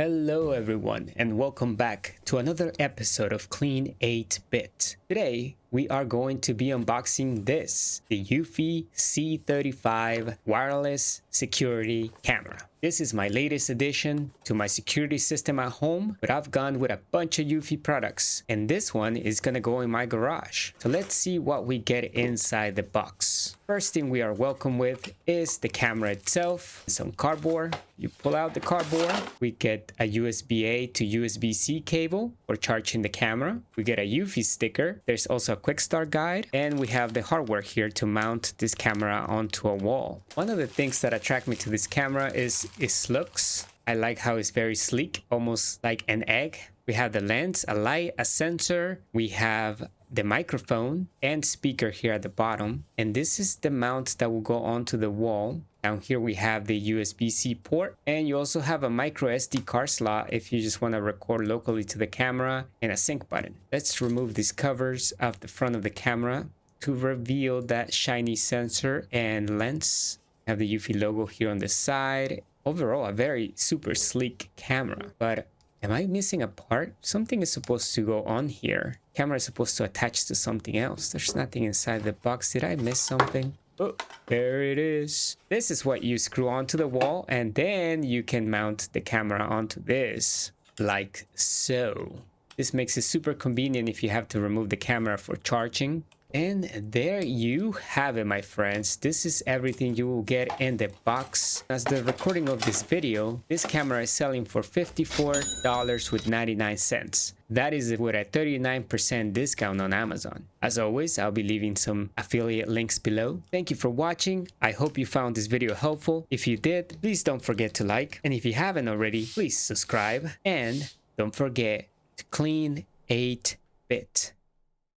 Hello everyone and welcome back to another episode of Clean 8-Bit. Today we are going to be unboxing the Eufy C35 wireless security camera. This is my latest addition to my security system at home, but I've gone with a bunch of Eufy products and this one is gonna go in my garage. So let's see what we get inside the box. First thing we are welcome with is the camera itself, some cardboard. You pull out the cardboard, we get a USB-A to USB-C cable for charging the camera. We get a Eufy sticker. There's also a quick start guide, and we have the hardware here to mount this camera onto a wall. One of the things that attract me to this camera is its looks. I like how it's very sleek, almost like an egg. We have the lens, a light, a sensor. We have the microphone and speaker here at the bottom. And this is the mount that will go onto the wall. Down here we have the USB-C port, and you also have a micro SD card slot if you just want to record locally to the camera, and a sync button. Let's remove these covers off the front of the camera to reveal that shiny sensor and lens. Have the Eufy logo here on the side. Overall, a very super sleek camera, but am I missing a part? Something is supposed to go on here. Camera is supposed to attach to something else. There's nothing inside the box. Did I miss something? Oh, there it is. This is what you screw onto the wall, and then you can mount the camera onto this, like so. This makes it super convenient if you have to remove the camera for charging. And there you have it, my friends. This is everything you will get in the box. As the recording of this video, this camera is selling for $54.99. That is with a 39% discount on Amazon. As always, I'll be leaving some affiliate links below. Thank you for watching. I hope you found this video helpful. If you did, please don't forget to like. And if you haven't already, please subscribe. And don't forget to clean 8-bit.